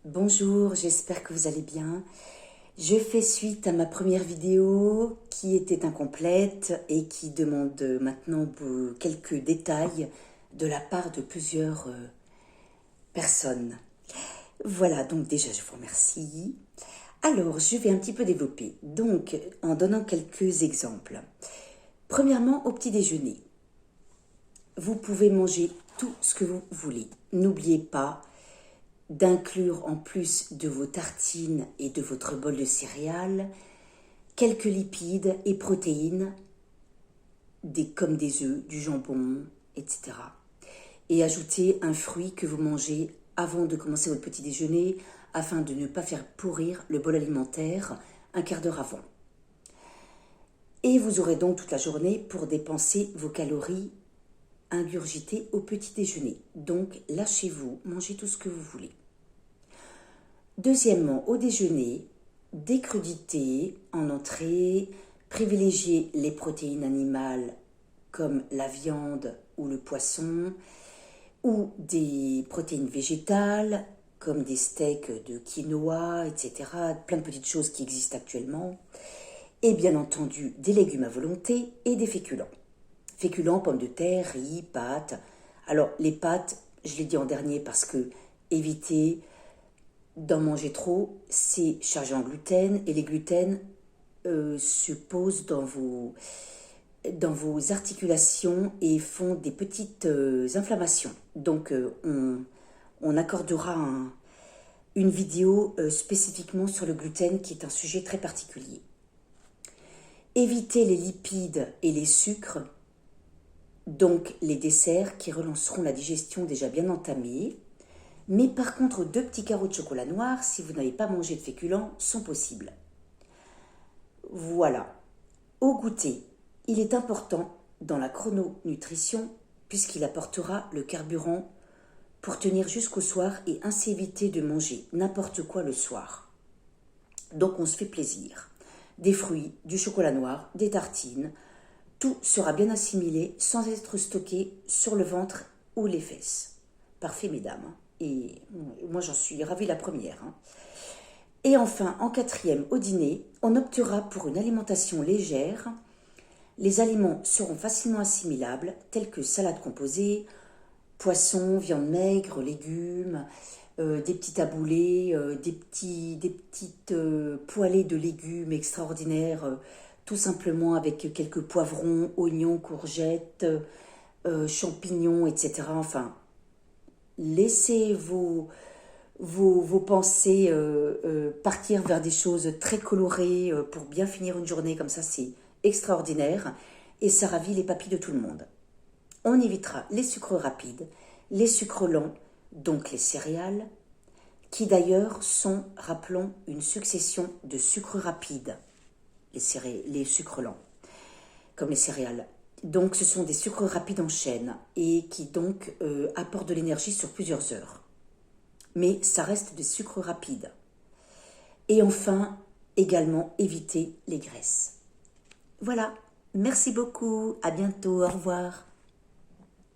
Bonjour, j'espère que vous allez bien. Je fais suite à ma première vidéo qui était incomplète et qui demande maintenant quelques détails de la part de plusieurs personnes. Voilà, donc déjà je vous remercie. Alors, je vais un petit peu développer, donc en donnant quelques exemples. Premièrement, au petit déjeuner, vous pouvez manger tout ce que vous voulez. N'oubliez pas d'inclure en plus de vos tartines et de votre bol de céréales quelques lipides et protéines comme des œufs, du jambon, etc. Et ajoutez un fruit que vous mangez avant de commencer votre petit déjeuner afin de ne pas faire pourrir le bol alimentaire un quart d'heure avant. Et vous aurez donc toute la journée pour dépenser vos calories ingurgitées au petit déjeuner. Donc lâchez-vous, mangez tout ce que vous voulez. Deuxièmement, au déjeuner, des crudités en entrée, privilégiez les protéines animales comme la viande ou le poisson, ou des protéines végétales comme des steaks de quinoa, etc. Plein de petites choses qui existent actuellement. Et bien entendu, des légumes à volonté et des féculents. Féculents, pommes de terre, riz, pâtes. Alors, les pâtes, je l'ai dit en dernier parce que évitez d'en manger trop, c'est chargé en gluten et les gluten se posent dans vos articulations et font des petites inflammations. Donc on accordera une vidéo spécifiquement sur le gluten qui est un sujet très particulier. Évitez les lipides et les sucres, donc les desserts qui relanceront la digestion déjà bien entamée. Mais par contre, 2 petits carreaux de chocolat noir, si vous n'avez pas mangé de féculents, sont possibles. Voilà. Au goûter, il est important dans la chrononutrition puisqu'il apportera le carburant pour tenir jusqu'au soir et ainsi éviter de manger n'importe quoi le soir. Donc on se fait plaisir. Des fruits, du chocolat noir, des tartines, tout sera bien assimilé sans être stocké sur le ventre ou les fesses. Parfait mesdames. Et moi j'en suis ravie la première. Et enfin, en quatrième, au dîner, on optera pour une alimentation légère. Les aliments seront facilement assimilables, tels que salade composée, poisson, viande maigre, légumes, des petits taboulés, des petites poêlées de légumes extraordinaires, tout simplement avec quelques poivrons, oignons, courgettes, champignons, etc. Enfin, laissez vos pensées partir vers des choses très colorées pour bien finir une journée comme ça, c'est extraordinaire et ça ravit les papilles de tout le monde. On évitera les sucres rapides, les sucres lents, donc les céréales, qui d'ailleurs sont, rappelons, une succession de sucres rapides, les sucres lents, comme les céréales. Donc ce sont des sucres rapides en chaîne et qui donc apportent de l'énergie sur plusieurs heures. Mais ça reste des sucres rapides. Et enfin, également, éviter les graisses. Voilà, merci beaucoup, à bientôt, au revoir.